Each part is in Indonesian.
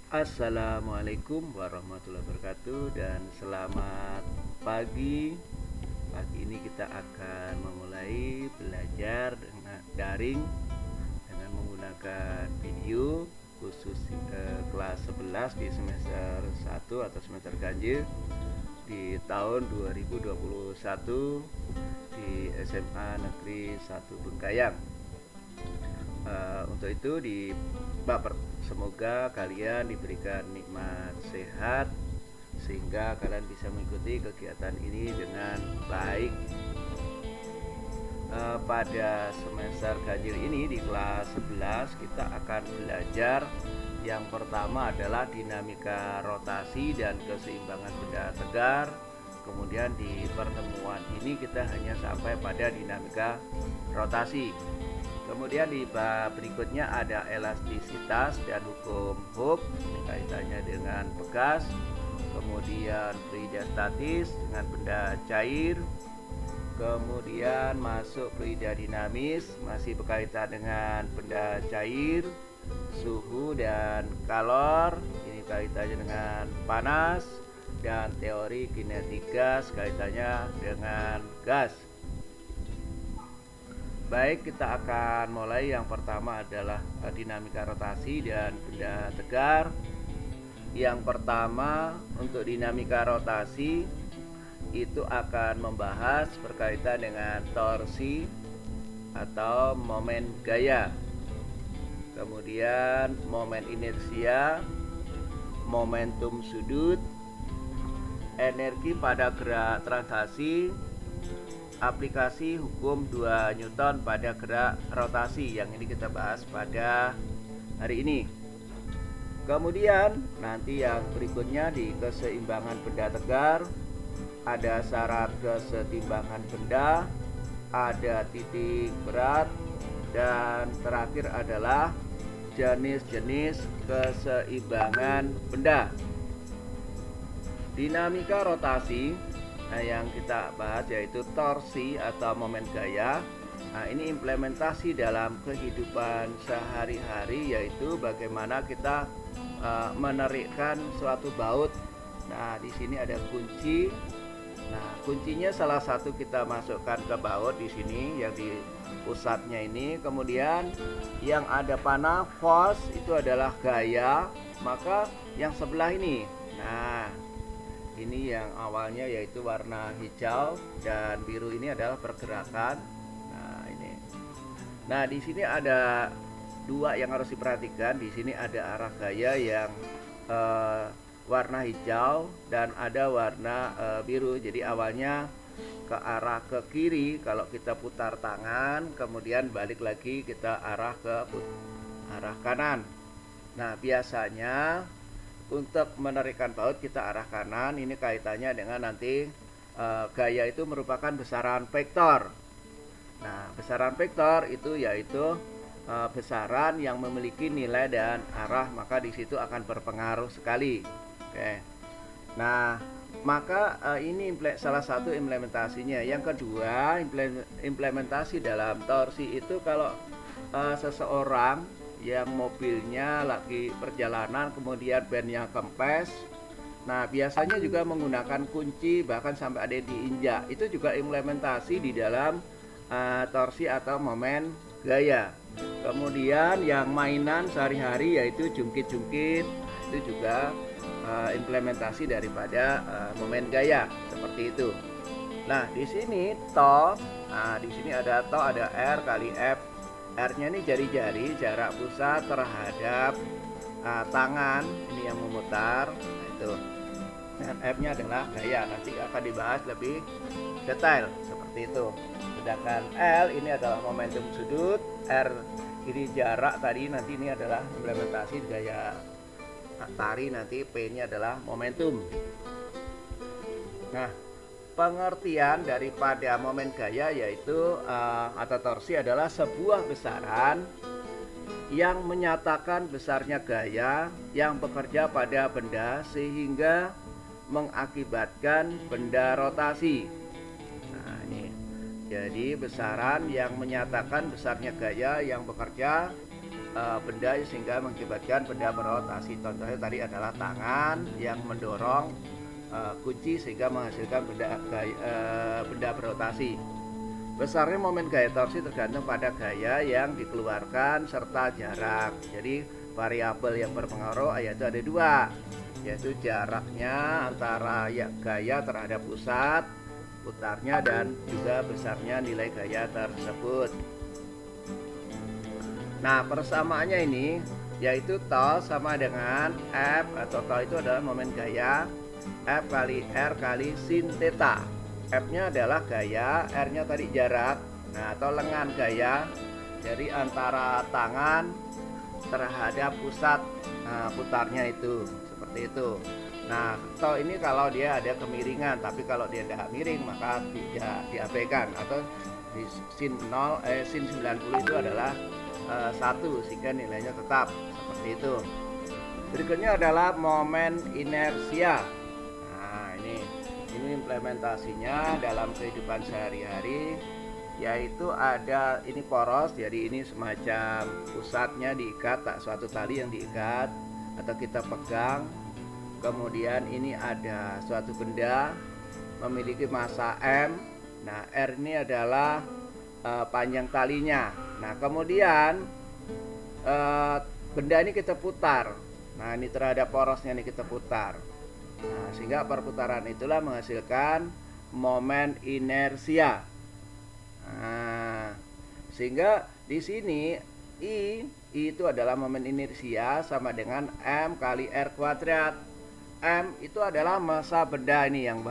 Assalamualaikum warahmatullahi wabarakatuh dan selamat pagi. Pagi ini kita akan memulai belajar dengan daring dengan menggunakan video khusus kelas 11 di semester 1 atau semester ganjil di tahun 2021 di SMA Negeri 1 Bengkayang. Untuk itu semoga kalian diberikan nikmat sehat sehingga kalian bisa mengikuti kegiatan ini dengan baik. Pada semester ganjil ini di kelas 11 kita akan belajar yang pertama adalah dinamika rotasi dan keseimbangan benda tegar. Kemudian di pertemuan ini kita hanya sampai pada dinamika rotasi. Kemudian di bab berikutnya ada elastisitas dan hukum Hooke, ini kaitannya dengan bekas. Kemudian fluida statis dengan benda cair. Kemudian masuk fluida dinamis, masih berkaitan dengan benda cair. Suhu dan kalor, ini kaitannya dengan panas. Dan teori kinetik gas, kaitannya dengan gas. Baik, kita akan mulai. Yang pertama adalah dinamika rotasi dan benda tegar. Yang pertama untuk dinamika rotasi itu akan membahas berkaitan dengan torsi atau momen gaya. Kemudian momen inersia, momentum sudut, energi pada gerak translasi, aplikasi hukum 2 Newton pada gerak rotasi yang ini kita bahas pada hari ini. Kemudian nanti yang berikutnya di keseimbangan benda tegar ada syarat kesetimbangan benda, ada titik berat, dan terakhir adalah jenis-jenis keseimbangan benda. Dinamika rotasi yang kita bahas yaitu torsi atau momen gaya. Ini implementasi dalam kehidupan sehari-hari, yaitu bagaimana kita menarikkan suatu baut. Nah, di sini ada kunci. Nah, kuncinya salah satu kita masukkan ke baut di sini yang di pusatnya ini. Kemudian yang ada panah force itu adalah gaya, maka yang sebelah ini. Nah, ini yang awalnya yaitu warna hijau dan biru ini adalah pergerakan. Nah, ini. Nah, di sini ada dua yang harus diperhatikan. Di sini ada arah gaya yang warna hijau dan ada warna biru. Jadi awalnya ke arah ke kiri kalau kita putar tangan, kemudian balik lagi kita arah ke arah kanan. Nah, biasanya untuk menarikkan baut kita arah kanan. Ini kaitannya dengan nanti gaya itu merupakan besaran vektor. Nah, besaran vektor itu yaitu besaran yang memiliki nilai dan arah, maka di situ akan berpengaruh sekali. Oke. Nah, maka ini salah satu implementasinya. Yang kedua, implementasi dalam torsi itu kalau seseorang yang mobilnya lagi perjalanan kemudian bannya kempes. Nah, biasanya juga menggunakan kunci, bahkan sampai ada diinjak. Itu juga implementasi di dalam torsi atau momen gaya. Kemudian yang mainan sehari-hari yaitu jungkit-jungkit, itu juga implementasi daripada momen gaya seperti itu. Nah, di sini to, di sini ada to, ada R kali F. R-nya ini jari-jari, jarak pusat terhadap tangan, ini yang memutar. Nah, itu. Dan F-nya adalah gaya, nanti akan dibahas lebih detail seperti itu. Sedangkan L ini adalah momentum sudut, R ini jarak tadi, nanti ini adalah implementasi gaya tari, nanti P-nya adalah momentum. Nah, pengertian daripada momen gaya yaitu atau torsi adalah sebuah besaran yang menyatakan besarnya gaya yang bekerja pada benda sehingga mengakibatkan benda rotasi. Nah, ini jadi besaran yang menyatakan besarnya gaya yang bekerja benda sehingga mengakibatkan benda berotasi. Contohnya tadi adalah tangan yang mendorong kunci sehingga menghasilkan benda berotasi. Besarnya momen gaya torsi tergantung pada gaya yang dikeluarkan serta jarak. Jadi variabel yang berpengaruh yaitu ada dua, yaitu jaraknya antara gaya terhadap pusat putarnya dan juga besarnya nilai gaya tersebut. Nah, persamaannya ini yaitu tau sama dengan F, atau tau itu adalah momen gaya, F kali R kali sin theta. F-nya adalah gaya, R-nya tadi jarak, nah atau lengan gaya, jadi antara tangan terhadap pusat putarnya itu, seperti itu. Nah, tau ini kalau dia ada kemiringan, tapi kalau dia tidak miring maka tidak diabaikan, atau di sin 90 itu adalah 1 sehingga nilainya tetap, seperti itu. Berikutnya adalah momen inersia. Nah, ini implementasinya dalam kehidupan sehari-hari, yaitu ada ini poros, jadi ini semacam pusatnya diikat, suatu tali yang diikat atau kita pegang. Kemudian ini ada suatu benda memiliki massa M. Nah, R ini adalah panjang talinya. Nah, kemudian benda ini kita putar. Nah, ini terhadap porosnya ini kita putar. Nah, sehingga perputaran itulah menghasilkan momen inersia. Nah, sehingga di sini I itu adalah momen inersia sama dengan M kali R kuadrat. M itu adalah massa benda ini yang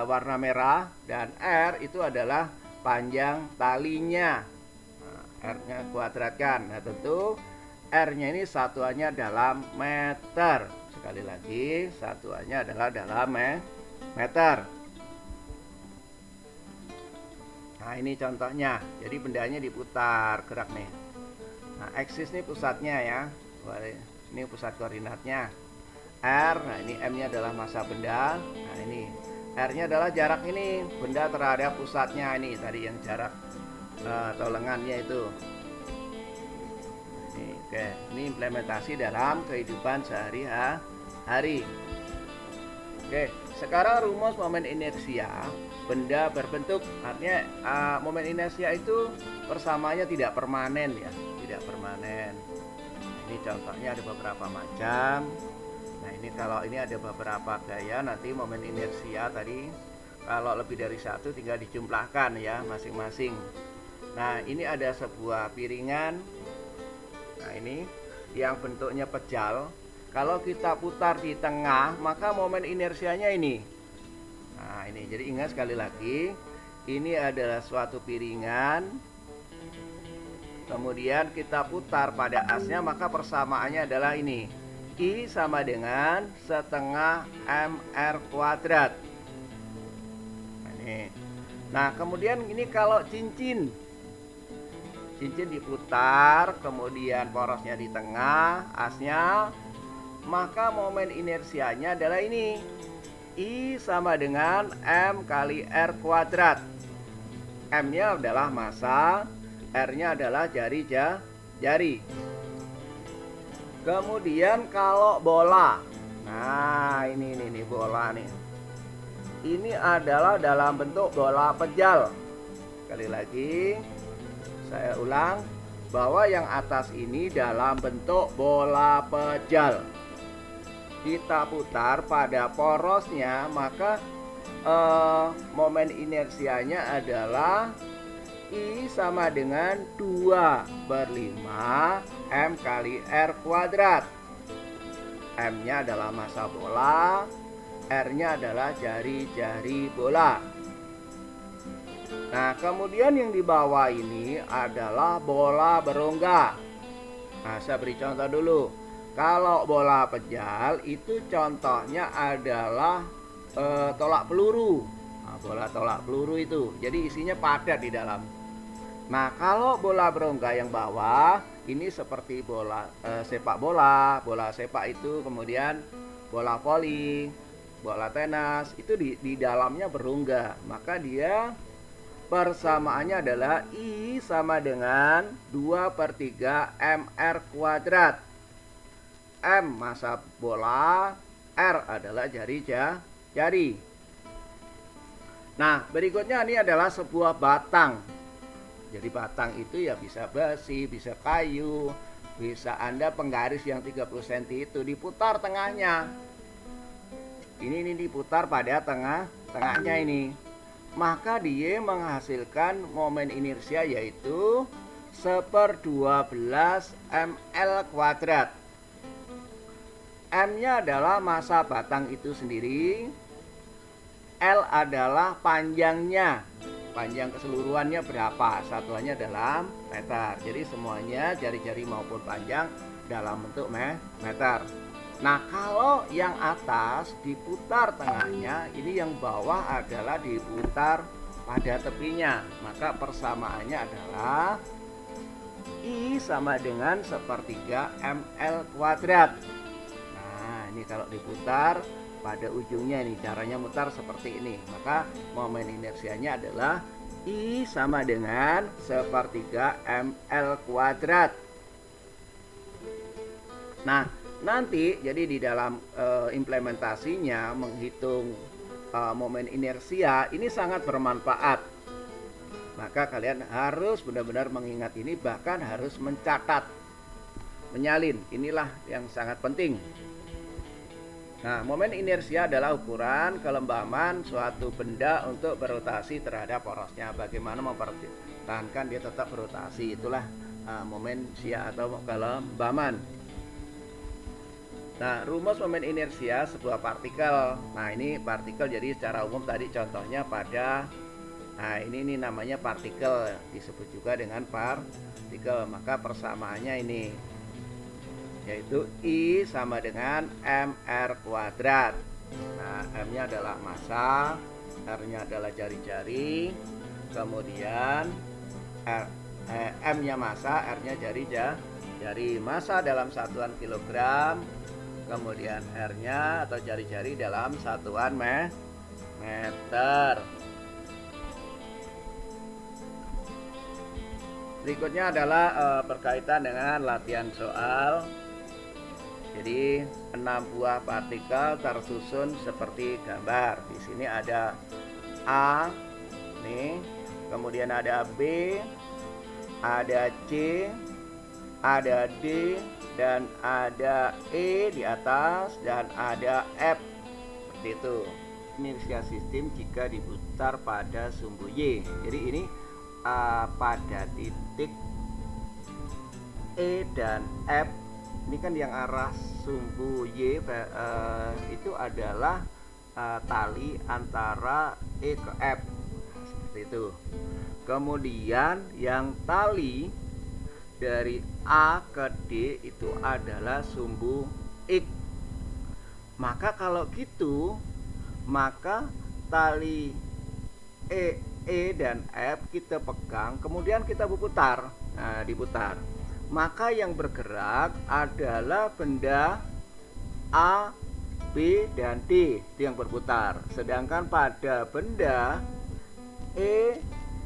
warna merah, dan R itu adalah panjang talinya. Nah, R-nya kuadratkan. Nah, tentu R-nya ini satuannya dalam meter. Sekali lagi, satuannya adalah dalam meter. Nah, ini contohnya. Jadi bendanya diputar, gerak nih. Nah, aksis ini pusatnya ya. Ini pusat koordinatnya. R, nah ini M-nya adalah massa benda. Nah, ini R-nya adalah jarak ini, benda terhadap pusatnya ini tadi yang jarak atau lengannya itu. Oke, ini implementasi dalam kehidupan sehari-hari. Oke, sekarang rumus momen inersia benda berbentuk. Artinya momen inersia itu persamaannya tidak permanen ya, tidak permanen. Ini contohnya ada beberapa macam. Nah, ini kalau ini ada beberapa gaya, nanti momen inersia tadi kalau lebih dari satu tinggal dijumlahkan ya masing-masing. Nah, ini ada sebuah piringan. Nah, ini yang bentuknya pejal. Kalau kita putar di tengah, maka momen inersianya ini. Nah, ini jadi ingat sekali lagi, ini adalah suatu piringan. Kemudian kita putar pada asnya, maka persamaannya adalah ini. I sama dengan setengah MR kuadrat. Nah, ini. Nah, kemudian ini kalau cincin diputar, kemudian porosnya di tengah, asnya, maka momen inersianya adalah ini. I sama dengan M kali R kuadrat. M-nya adalah massa, R-nya adalah jari. Kemudian kalau bola, nah ini bola nih. Ini adalah dalam bentuk bola pejal. Sekali lagi, saya ulang bahwa yang atas ini dalam bentuk bola pejal. Kita putar pada porosnya, maka momen inersianya adalah I sama dengan 2/5 M kali R kuadrat. M-nya adalah massa bola, R-nya adalah jari-jari bola. Nah, kemudian yang di bawah ini adalah bola berongga. Nah, saya beri contoh dulu. Kalau bola pejal itu contohnya adalah tolak peluru. Nah, bola tolak peluru itu, jadi isinya padat di dalam. Nah, kalau bola berongga yang bawah ini seperti bola sepak bola, bola sepak itu, kemudian bola voli, bola tenis itu di dalamnya berongga, maka dia Persamaannya adalah I sama dengan 2/3 mr kuadrat. M massa bola, R adalah jari. Nah, berikutnya ini adalah sebuah batang. Jadi batang itu ya bisa besi, bisa kayu, bisa Anda penggaris yang 30 cm itu diputar tengahnya. Ini diputar pada tengahnya ini. Maka dia menghasilkan momen inersia yaitu 1/12 ml kuadrat. M-nya adalah massa batang itu sendiri. L adalah panjangnya. Panjang keseluruhannya berapa? Satuannya dalam meter. Jadi semuanya jari-jari maupun panjang dalam bentuk meter. Nah, kalau yang atas diputar tengahnya, ini yang bawah adalah diputar pada tepinya. Maka persamaannya adalah I sama dengan 1/3 ml kuadrat. Nah, ini kalau diputar pada ujungnya ini, caranya mutar seperti ini. Maka momen inersianya adalah I sama dengan 1/3 ml kuadrat. Nah, nanti jadi di dalam implementasinya menghitung momen inersia ini sangat bermanfaat. Maka kalian harus benar-benar mengingat ini, bahkan harus mencatat, menyalin. Inilah yang sangat penting. Nah, momen inersia adalah ukuran kelembaman suatu benda untuk berotasi terhadap porosnya. Bagaimana mempertahankan dia tetap berotasi, itulah momen inersia atau kelembaman. Nah, rumus momen inersia sebuah partikel. Nah, ini partikel, jadi secara umum tadi contohnya pada, nah ini namanya partikel, disebut juga dengan partikel. Maka persamaannya ini yaitu I sama dengan mr kuadrat. Nah, M-nya adalah massa, R-nya adalah jari-jari, kemudian M-nya massa, R-nya jari. Massa dalam satuan kilogram, kemudian R-nya atau jari-jari dalam satuan meter. Berikutnya adalah berkaitan dengan latihan soal. Jadi 6 buah partikel tersusun seperti gambar. Di sini ada A, nih, kemudian ada B, ada C, ada D, dan ada E di atas, dan ada F. Seperti itu. Inersia sistem jika diputar pada sumbu Y. Jadi ini pada titik E dan F. Ini kan yang arah sumbu Y itu adalah tali antara E ke F, seperti itu. Kemudian yang tali dari A ke D itu adalah sumbu X. Maka kalau gitu, maka tali E dan F kita pegang, kemudian kita berputar. Nah, diputar. Maka yang bergerak adalah benda A, B, dan D, itu yang berputar. Sedangkan pada benda E,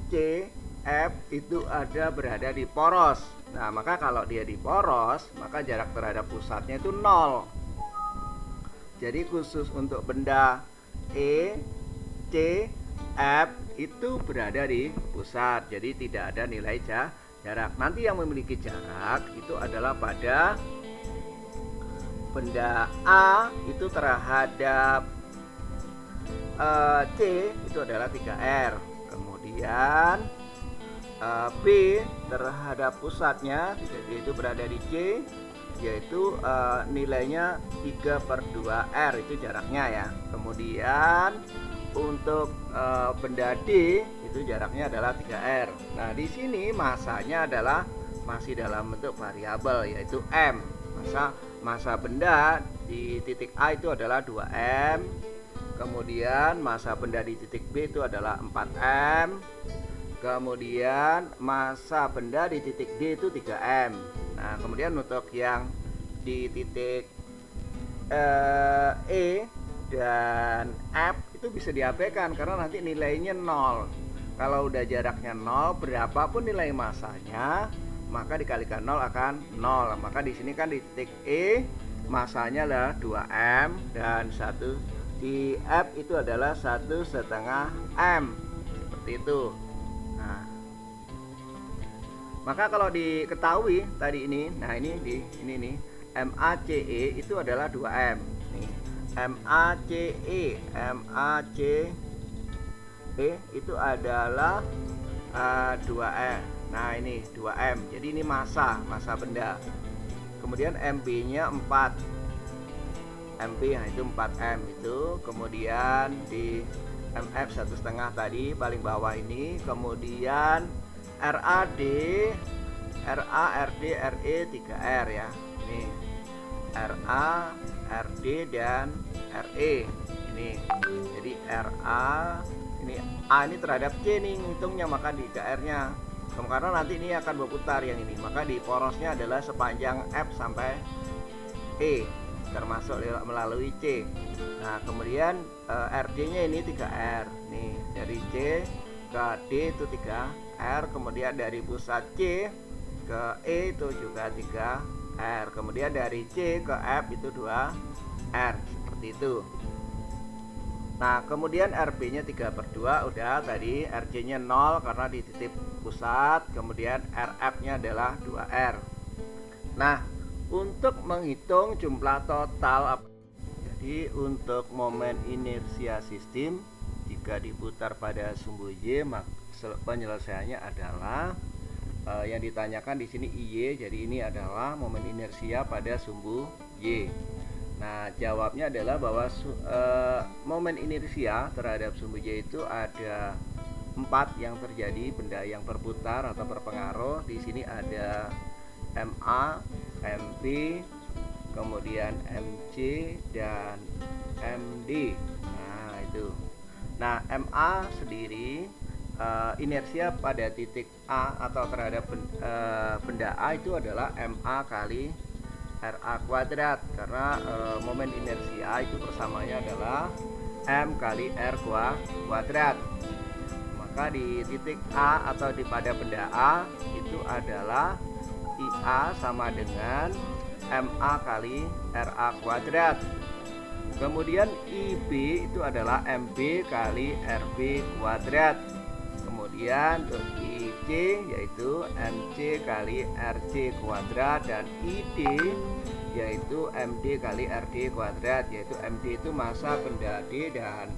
C, F itu berada di poros. Nah, maka kalau dia di poros, maka jarak terhadap pusatnya itu 0. Jadi khusus untuk benda E, C, F itu berada di pusat. Jadi tidak ada nilai jarak. Nanti yang memiliki jarak itu adalah pada benda A itu terhadap C itu adalah 3R. Kemudian B terhadap pusatnya yaitu berada di C, yaitu nilainya 3/2R, itu jaraknya ya. Kemudian untuk benda D itu jaraknya adalah 3R. Nah, di sini massanya adalah masih dalam bentuk variabel, yaitu M. Massa benda di titik A itu adalah 2M. Kemudian massa benda di titik B itu adalah 4M. Kemudian massa benda di titik D itu 3M. Nah, kemudian untuk yang di titik E dan F itu bisa diabaikan karena nanti nilainya 0. Kalau udah jaraknya 0, berapapun nilai massanya, maka dikalikan 0 akan 0. Maka di sini kan di titik E massanya adalah 2M dan di F itu adalah 1,5 M. Seperti itu. Nah, maka kalau diketahui tadi ini, nah ini nih MACE itu adalah 2M. Nih, MACE itu adalah 2M. Nah ini 2M, jadi ini massa benda. Kemudian MB-nya 4 MB, nah itu 4M itu. Kemudian di MF 1,5 tadi paling bawah ini. Kemudian RAD, RA, RD, RE 3R ya. Ini RA, RD dan RE ini. Jadi RA ini A ini terhadap C nih hitungnya, maka di 3R-nya. Karena nanti ini akan berputar yang ini, maka di porosnya adalah sepanjang F sampai E, termasuk melalui C. Nah kemudian RD-nya ini 3R nih, dari C ke D itu 3R, kemudian dari pusat C ke E itu juga 3R, kemudian dari C ke F itu 2R, seperti itu. Nah kemudian RB-nya 3/2 udah tadi, RC-nya 0 karena di titik pusat, kemudian RF-nya adalah 2R. Nah untuk menghitung jumlah total, jadi untuk momen inersia sistem jika diputar pada sumbu Y, maka penyelesaiannya adalah yang ditanyakan di sini IY, jadi ini adalah momen inersia pada sumbu Y. Nah jawabnya adalah bahwa momen inersia terhadap sumbu Y itu ada 4 yang terjadi, benda yang berputar atau berpengaruh. Di sini ada MA, MP, kemudian MC dan MD. Nah itu. Nah MA sendiri inersia pada titik A atau terhadap benda A itu adalah MA kali RA kuadrat, karena momen inersia itu persamanya adalah M kali R kuadrat. Maka di titik A atau pada benda A itu adalah IA sama dengan MA kali RA kuadrat. Kemudian IB itu adalah MB kali RB kuadrat. Kemudian untuk IC yaitu MC kali RC kuadrat, dan ID yaitu MD kali RD kuadrat, yaitu MD itu massa benda D dan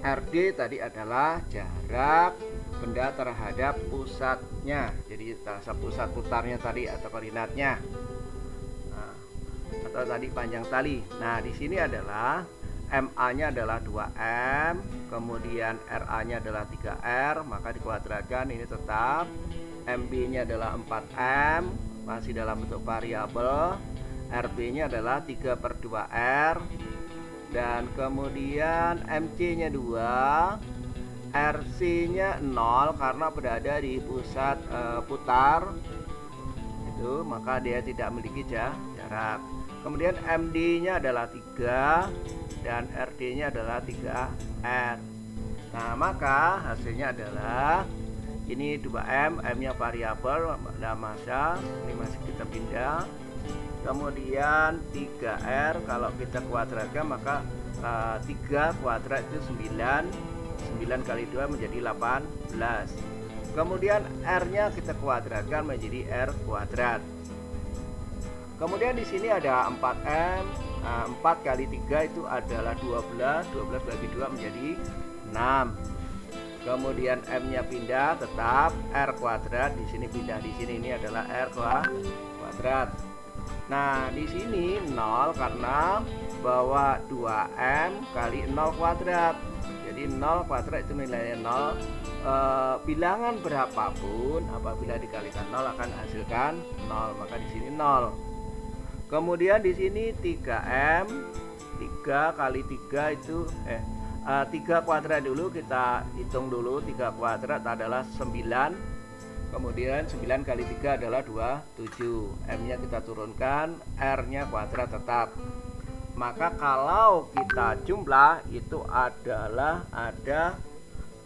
RD tadi adalah jarak benda terhadap pusatnya, jadi pusat putarnya tadi atau koordinatnya, atau tadi panjang tali. Nah di sini adalah MA-nya adalah 2M, kemudian RA-nya adalah 3R, maka dikuadratkan ini tetap. MB-nya adalah 4M, masih dalam bentuk variabel. RB-nya adalah 3/2R, dan kemudian MC-nya 2, RC-nya 0 karena berada di pusat putar itu, maka dia tidak memiliki jarak. Kemudian MD-nya adalah 3 dan RD-nya adalah 3R. Nah maka hasilnya adalah ini 2M, M-nya variabel, ada massa, ini masih kita pindah. Kemudian 3R kalau kita kuadratkan maka 3 kuadrat itu 9 kali 2 menjadi 18. Kemudian R-nya kita kuadratkan menjadi R kuadrat. Kemudian di sini ada 4M, 4 kali 3 itu adalah 12 bagi 2 menjadi 6. Kemudian M-nya pindah tetap R kuadrat, di sini pindah di sini, ini adalah R kuadrat. Nah di sini 0 karena bahwa 2M kali 0 kuadrat, jadi 0 kuadrat itu nilainya 0. Bilangan berapapun apabila dikalikan 0 akan hasilkan 0, maka di sini 0. Kemudian di sini 3M, 3 kali 3 itu 3 kuadrat dulu, kita hitung dulu. 3 kuadrat adalah 9. Kemudian 9 kali 3 adalah 27. M-nya kita turunkan, R-nya kuadrat tetap. Maka kalau kita jumlah itu adalah ada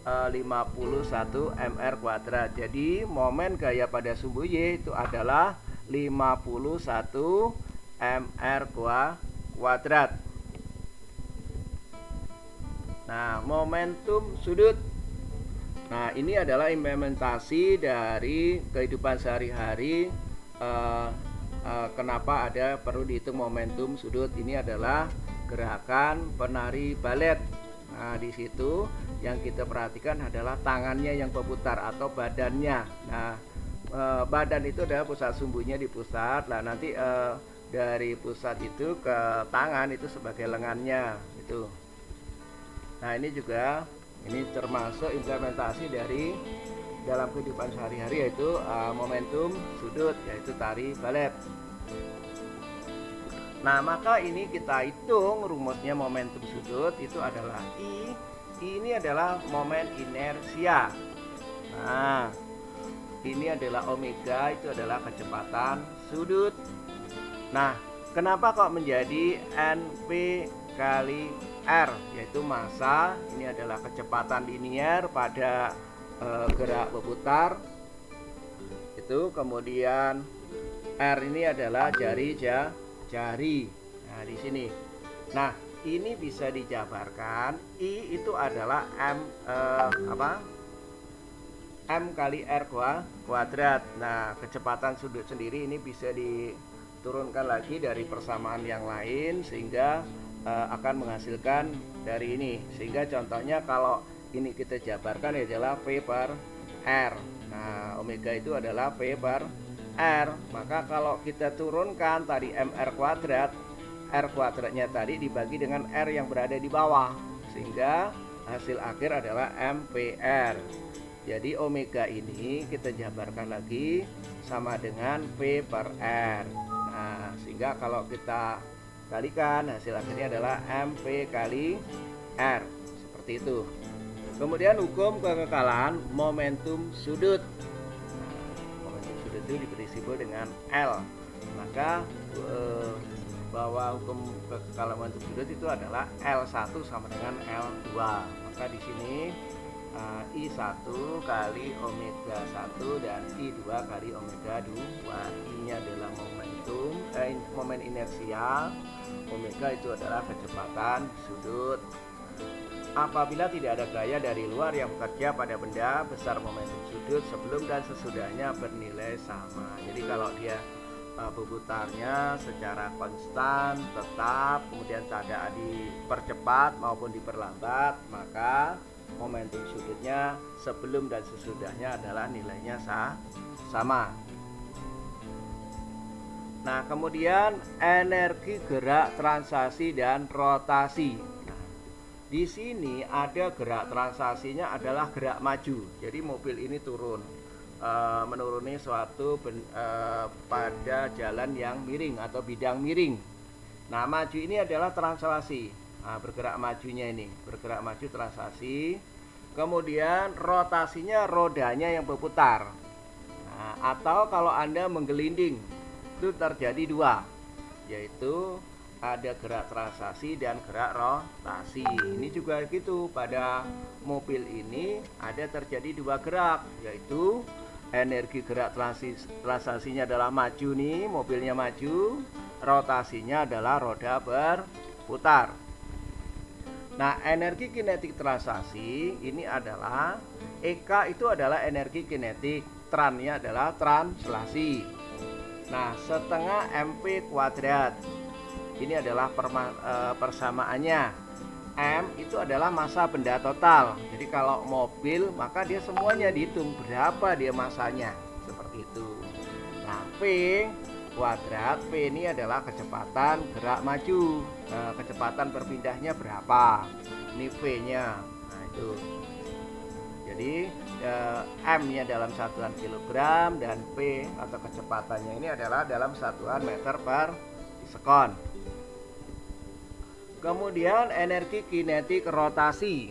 51 mr kuadrat. Jadi momen gaya pada sumbu Y itu adalah 51 mr kuadrat. Nah, momentum sudut. Nah, ini adalah implementasi dari kehidupan sehari-hari. Kenapa ada perlu dihitung momentum sudut? Ini adalah gerakan penari balet. Nah, di situ yang kita perhatikan adalah tangannya yang berputar atau badannya. Nah, badan itu adalah pusat sumbunya di pusat. Nah, nanti dari pusat itu ke tangan itu sebagai lengannya itu. Nah, ini juga termasuk implementasi dari dalam kehidupan sehari-hari, yaitu momentum sudut, yaitu tari balet. Nah, maka ini kita hitung rumusnya momentum sudut itu adalah I. Ini adalah momen inersia. Nah, ini adalah omega, itu adalah kecepatan sudut. Nah, kenapa kok menjadi NP kali R, yaitu massa. Ini adalah kecepatan linier pada gerak berputar itu. Kemudian R ini adalah jari. Nah, di sini. Nah, ini bisa dijabarkan. I itu adalah M kali R kuadrat. Nah, kecepatan sudut sendiri ini bisa diturunkan lagi dari persamaan yang lain sehingga akan menghasilkan dari ini. Sehingga contohnya kalau ini kita jabarkan adalah P per R. Nah, omega itu adalah P per R. Maka kalau kita turunkan tadi MR kuadrat, R kuadratnya tadi dibagi dengan R yang berada di bawah, sehingga hasil akhir adalah MPR. Jadi omega ini kita jabarkan lagi sama dengan P per R. Nah, sehingga kalau kita kalikan, hasil akhirnya adalah MP kali R. Seperti itu. Kemudian hukum kekekalan momentum sudut. Nah, momentum sudut itu diberi simbol dengan L. Maka bahwa hukum kekekalan momentum sudut itu adalah L1 sama dengan L2. Maka di sini I1 kali omega 1 dan I2 kali omega 2. I-nya adalah momen inersia. Omega itu adalah kecepatan sudut. Apabila tidak ada gaya dari luar yang bekerja pada benda, besar momentum sudut sebelum dan sesudahnya bernilai sama. Jadi kalau dia berputarnya secara konstan, tetap, kemudian tidak dipercepat maupun diperlambat, maka momentum sudutnya sebelum dan sesudahnya adalah nilainya sama. Nah, kemudian energi gerak translasi dan rotasi. Nah, di sini ada gerak translasinya adalah gerak maju. Jadi mobil ini menuruni suatu pada jalan yang miring atau bidang miring. Nah, maju ini adalah translasi. Nah, bergerak majunya ini, bergerak maju translasi. Kemudian rotasinya rodanya yang berputar. Nah, atau kalau Anda menggelinding, itu terjadi dua, yaitu ada gerak translasi dan gerak rotasi. Ini juga gitu, pada mobil ini ada terjadi dua gerak, yaitu energi gerak translasinya adalah maju nih, mobilnya maju, rotasinya adalah roda berputar. Nah, energi kinetik translasi ini adalah EK itu adalah energi kinetik, trannya adalah translasi. Nah, setengah MP kuadrat ini adalah persamaannya. M itu adalah massa benda total. Jadi kalau mobil maka dia semuanya dihitung berapa dia massanya, seperti itu. Nah, P kuadrat, P ini adalah kecepatan gerak maju. Kecepatan berpindahnya berapa? Ini V-nya. Nah, itu. Jadi M-nya dalam satuan kilogram dan P atau kecepatannya ini adalah dalam satuan meter per sekon. Kemudian energi kinetik rotasi.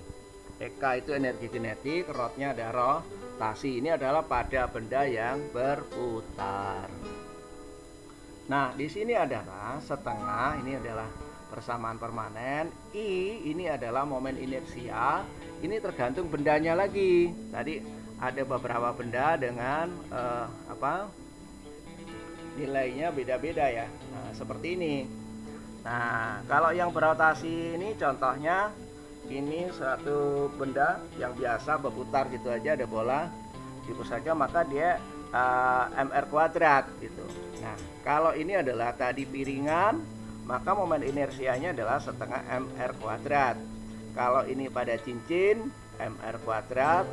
EK itu energi kinetik, rotnya ada rotasi. Ini adalah pada benda yang berputar. Nah, di sini adalah setengah, ini adalah persamaan permanen. I ini adalah momen inersia. Ini tergantung bendanya lagi. Tadi ada beberapa benda dengan nilainya beda-beda ya. Nah, seperti ini. Nah, kalau yang berotasi ini contohnya ini suatu benda yang biasa berputar gitu aja, ada bola gitu saja, maka dia mr kuadrat gitu. Nah, kalau ini adalah tadi piringan, maka momen inersianya adalah setengah mr kuadrat. Kalau ini pada cincin mr kuadrat,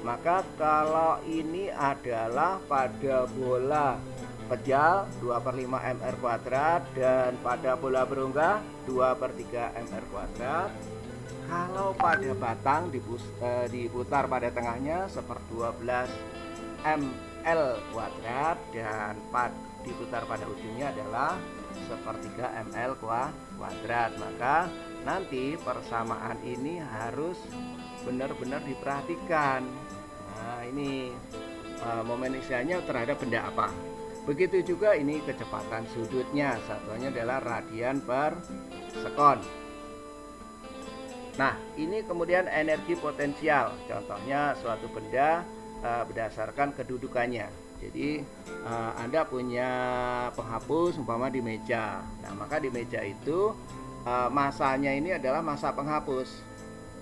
maka kalau ini adalah pada bola pejal 2/5 mr kuadrat, dan pada bola berunggah 2/3 mr kuadrat. Kalau pada batang diputar pada tengahnya 1/12 ml kuadrat, dan diputar pada ujungnya adalah 1/3 ml kuadrat. Maka nanti persamaan ini harus benar-benar diperhatikan. Nah, ini momen inersianya terhadap benda apa. Begitu juga ini kecepatan sudutnya, satuannya adalah radian per sekon. Nah, ini kemudian energi potensial. Contohnya suatu benda berdasarkan kedudukannya. Jadi Anda punya penghapus umpama di meja. Nah, maka di meja itu masanya ini adalah massa penghapus.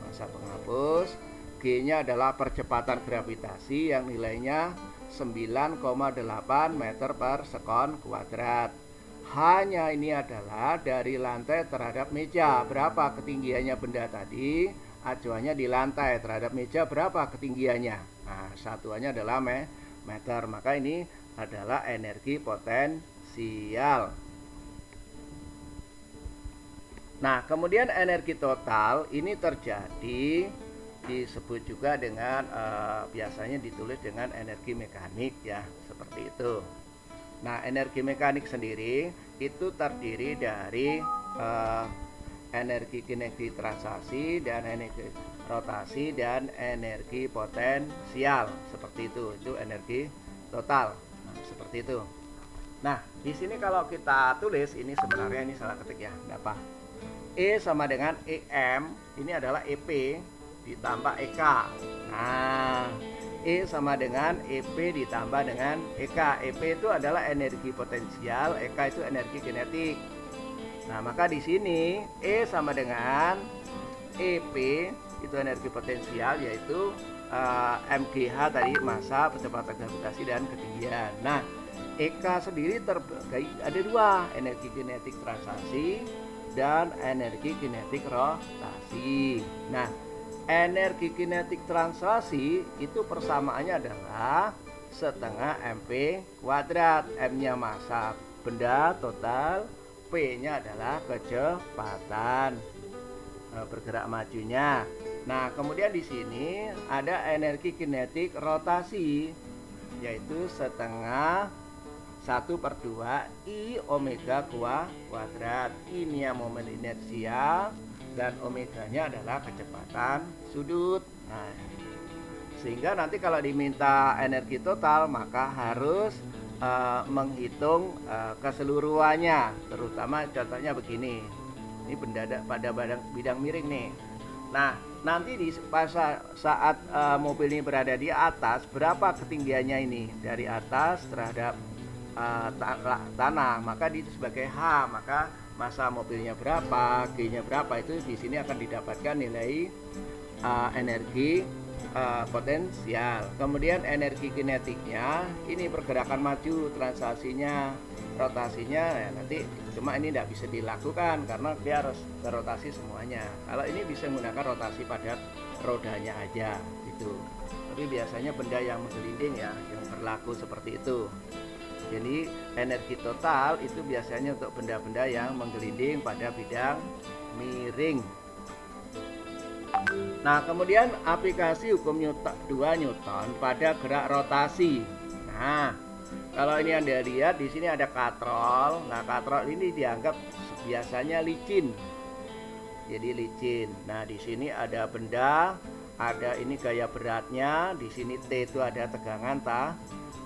Massa penghapus, G-nya adalah percepatan gravitasi yang nilainya 9,8 meter per sekon kuadrat. Hanya ini adalah dari lantai terhadap meja. Berapa ketinggiannya benda tadi? Acuannya di lantai terhadap meja berapa ketinggiannya? Nah, satuannya adalah meter. Maka ini adalah energi potensial. Nah, kemudian energi total ini terjadi, disebut juga dengan biasanya ditulis dengan energi mekanik ya, seperti itu. Nah, energi mekanik sendiri itu terdiri dari energi kinetik transaksi dan energi rotasi dan energi potensial, seperti itu. Itu energi total. Nah, seperti itu. Nah, di sini kalau kita tulis ini sebenarnya ini salah ketik ya, enggak apa. E sama dengan EM, ini adalah EP ditambah EK. Nah, E sama dengan EP ditambah dengan EK. EP itu adalah energi potensial, EK itu energi kinetik. Nah, maka di sini E sama dengan EP itu energi potensial, yaitu MGH tadi, massa, kecepatan gravitasi dan ketinggian. Nah, EK sendiri terbagi ada dua, energi kinetik transaksi dan energi kinetik rotasi. Nah, energi kinetik translasi itu persamaannya adalah setengah mp kuadrat. M-nya massa benda total, P-nya adalah kecepatan bergerak majunya. Nah, kemudian di sini ada energi kinetik rotasi, yaitu setengah 1/2 I omega kuadrat. Ini yang momen inersia, dan omeganya adalah kecepatan sudut. Nah, sehingga nanti kalau diminta energi total maka harus menghitung keseluruhannya, terutama contohnya begini. Ini benda pada bidang miring nih. Nah, nanti saat mobil ini berada di atas, berapa ketinggiannya ini dari atas terhadap tanah, maka itu sebagai H. Maka massa mobilnya berapa, G-nya berapa, itu di sini akan didapatkan nilai energi potensial. Kemudian energi kinetiknya ini pergerakan maju, transaksinya, rotasinya ya, nanti cuma ini tidak bisa dilakukan karena dia harus berotasi semuanya. Kalau ini bisa menggunakan rotasi pada rodanya aja gitu. Tapi biasanya benda yang menggelinding ya yang berlaku seperti itu. Jadi energi total itu biasanya untuk benda-benda yang menggelinding pada bidang miring. Nah, kemudian aplikasi hukum 2 Newton pada gerak rotasi. Nah, kalau ini Anda lihat di sini ada katrol. Nah, katrol ini dianggap biasanya licin. Jadi licin. Nah, di sini ada benda, ada ini gaya beratnya, di sini T itu ada tegangan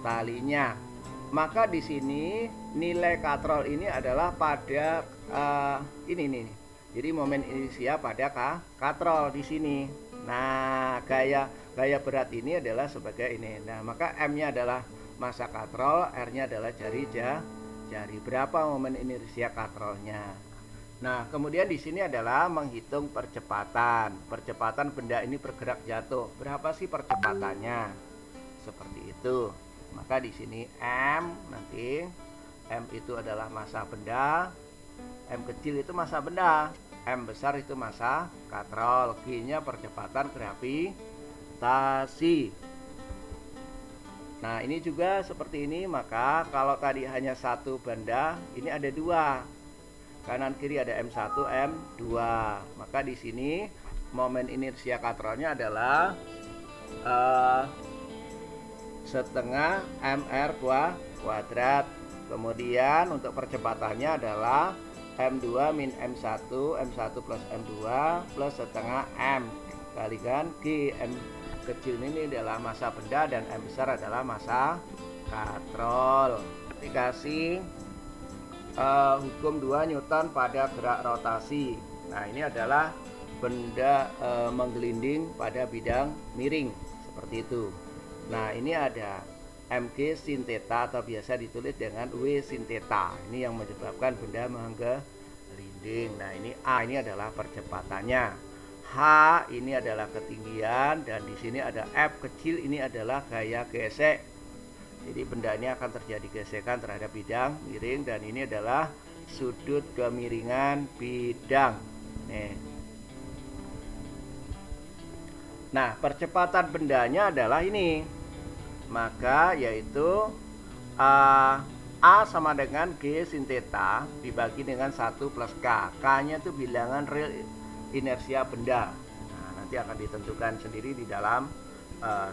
talinya. Maka di sini nilai katrol ini adalah pada ini nih. Jadi momen inersia pada katrol di sini. Nah, gaya berat ini adalah sebagai ini. Nah, maka M-nya adalah massa katrol, R-nya adalah jari berapa momen inersia katrolnya. Nah, kemudian di sini adalah menghitung percepatan. Percepatan benda ini bergerak jatuh. Berapa sih percepatannya? Seperti itu. Maka di sini M nanti M itu adalah massa benda, M kecil itu massa benda, M besar itu massa katrol, G-nya percepatan gravitasi. Nah, ini juga seperti ini. Maka kalau tadi hanya satu benda, ini ada dua. Kanan kiri ada M1, M2. Maka di sini momen inersia katrolnya adalah setengah mr kuadrat. Kemudian untuk percepatannya adalah M2 min M1, M1 plus M2 plus setengah M kalikan G. M kecil ini adalah massa benda dan M besar adalah massa katrol. Aplikasi hukum 2 Newton pada gerak rotasi. Nah, ini adalah benda menggelinding pada bidang miring seperti itu. Nah, ini ada mg sin theta atau biasa ditulis dengan w sin theta. Ini yang menyebabkan benda menggelinding. Nah, ini A ini adalah percepatannya. H ini adalah ketinggian dan di sini ada F kecil ini adalah gaya gesek. Jadi benda ini akan terjadi gesekan terhadap bidang miring dan ini adalah sudut kemiringan bidang. Nih. Nah, percepatan bendanya adalah ini. Maka yaitu A sama dengan G sin theta dibagi dengan 1 plus K. K-nya itu bilangan real inersia benda. Nah, nanti akan ditentukan sendiri di dalam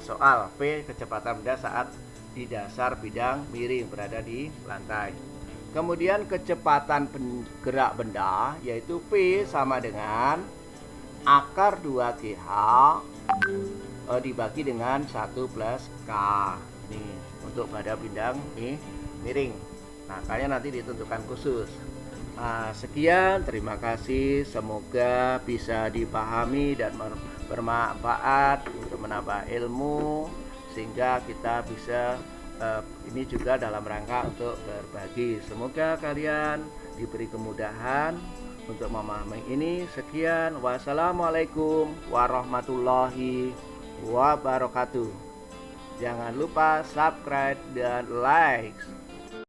soal. V kecepatan benda saat di dasar bidang miring berada di lantai. Kemudian kecepatan gerak benda yaitu P sama dengan akar 2GH dibagi dengan 1 plus K. Ini untuk pada bidang miring. Nah, kalian nanti ditentukan khusus. Sekian, terima kasih. Semoga bisa dipahami dan bermanfaat untuk menambah ilmu sehingga kita bisa ini juga dalam rangka untuk berbagi. Semoga kalian diberi kemudahan untuk memahami ini. Sekian, wassalamualaikum warahmatullahi wabarakatuh. Jangan lupa subscribe dan like.